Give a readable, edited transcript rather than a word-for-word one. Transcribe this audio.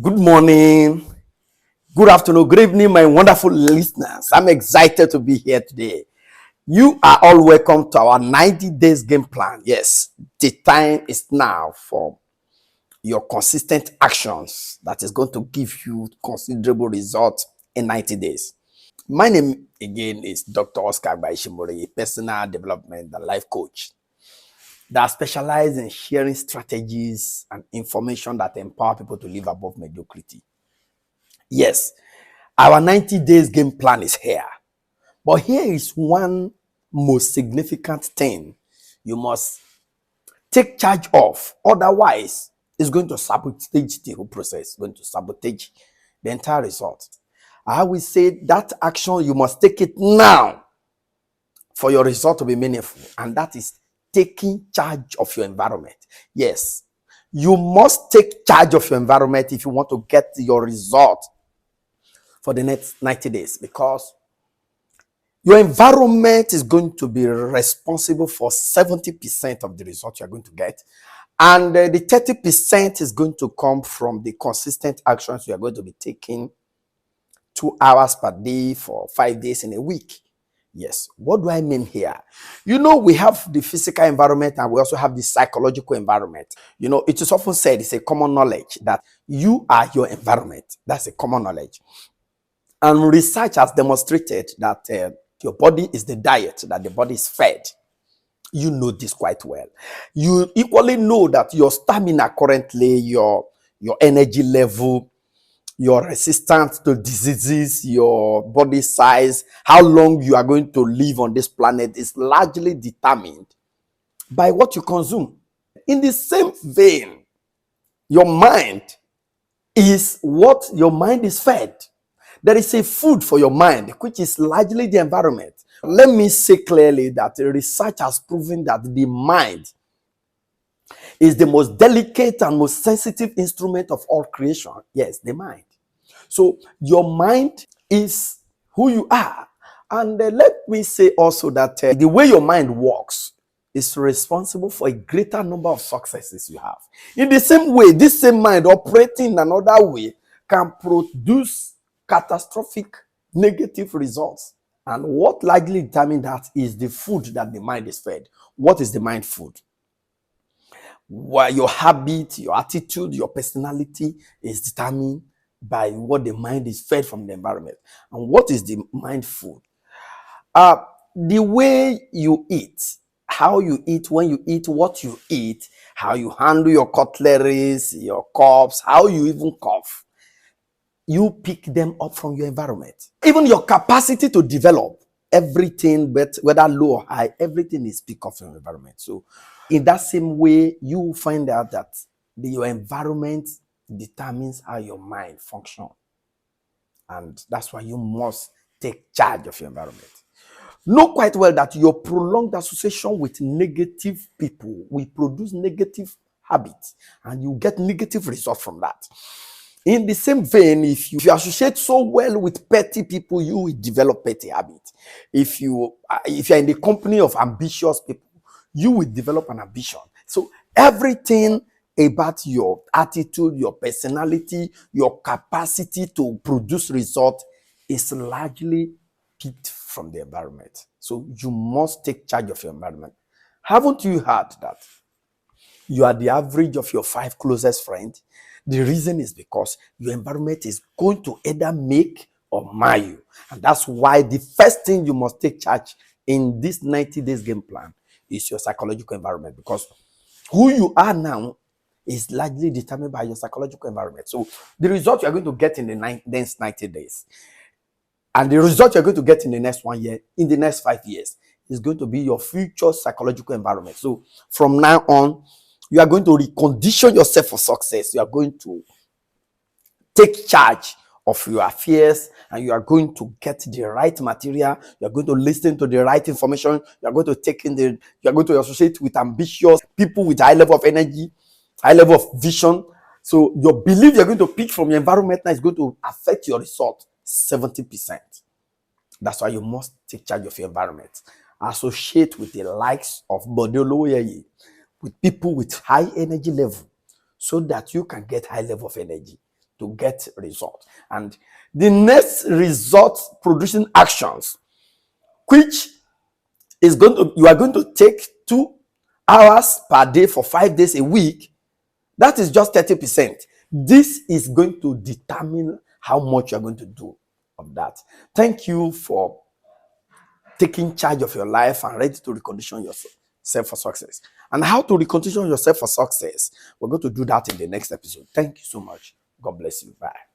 Good morning, good afternoon, good evening, my wonderful listeners. I'm excited to be here today. You are all welcome to our 90 days game plan. Yes, the time is now for your consistent actions that is going to give you considerable results in 90 days. My name again is Dr. Oscar Baishimori, a personal development and life coach that specializes in sharing strategies and information that empower people to live above mediocrity. Yes, our 90 days game plan is here. But here is one most significant thing you must take charge of. Otherwise, it's going to sabotage the whole process, going to sabotage the entire result. I will say that action, you must take it now for your result to be meaningful. And that is taking charge of your environment. Yes, you must take charge of your environment if you want to get your result for the next 90 days, because your environment is going to be responsible for 70% of the result you're going to get. And the 30% is going to come from the consistent actions you are going to be taking 2 hours per day for 5 days in a week. Yes. What do I mean here? We have the physical environment and we also have the psychological environment. It is often said, it's a common knowledge that you are your environment. That's a common knowledge. And research has demonstrated that your body is the diet that the body is fed. You know this quite well. You equally know that your stamina currently, your energy level, your resistance to diseases, your body size, how long you are going to live on this planet is largely determined by what you consume. In the same vein, your mind is what your mind is fed. There is a food for your mind, which is largely the environment. Let me say clearly that research has proven that the mind is the most delicate and most sensitive instrument of all creation. Yes, the mind. So your mind is who you are. And let me say also that the way your mind works is responsible for a greater number of successes you have. In the same way, this same mind operating in another way can produce catastrophic negative results. And what likely determines that is the food that the mind is fed. What is the mind food? Well, your habit, your attitude, your personality is determined by what the mind is fed from the environment. And what is the mind food? The way you eat, how you eat, when you eat, what you eat, how you handle your cutleries, your cups, how you even cough. You pick them up from your environment. Even your capacity to develop everything, but whether low or high, everything is picked up from your environment. So in that same way, you find out that your environment determines how your mind functions. And that's why you must take charge of your environment. Know quite well that your prolonged association with negative people will produce negative habits, and you get negative results from that. In the same vein, if you associate so well with petty people, you will develop petty habits. If you're in the company of ambitious people, you will develop an ambition. So everything about your attitude, your personality, your capacity to produce results is largely picked from the environment. So you must take charge of your environment. Haven't you heard that you are the average of your 5 closest friends? The reason is because your environment is going to either make or mar you. And that's why the first thing you must take charge in this 90 days game plan is your psychological environment, because who you are now is largely determined by your psychological environment. So the result you are going to get in the next 90 days and the result you're going to get in the next 1 year, in the next 5 years, is going to be your future psychological environment. So from now on, you are going to recondition yourself for success. You are going to take charge of your affairs, and you are going to get the right material. You are going to listen to the right information. You are going to you are going to associate with ambitious people with high level of energy, high level of vision. So your belief you're going to pick from your environment now is going to affect your result 70%. That's why you must take charge of your environment. Associate with the likes of Bodoloye, with people with high energy level, so that you can get high level of energy. to get results. And the next result producing actions, which is going to, you are going to take 2 hours per day for 5 days a week, that is just 30%. This is going to determine how much you are going to do of that. Thank you for taking charge of your life and ready to recondition yourself for success. And how to recondition yourself for success, we're going to do that in the next episode. Thank you so much. God bless you. Bye.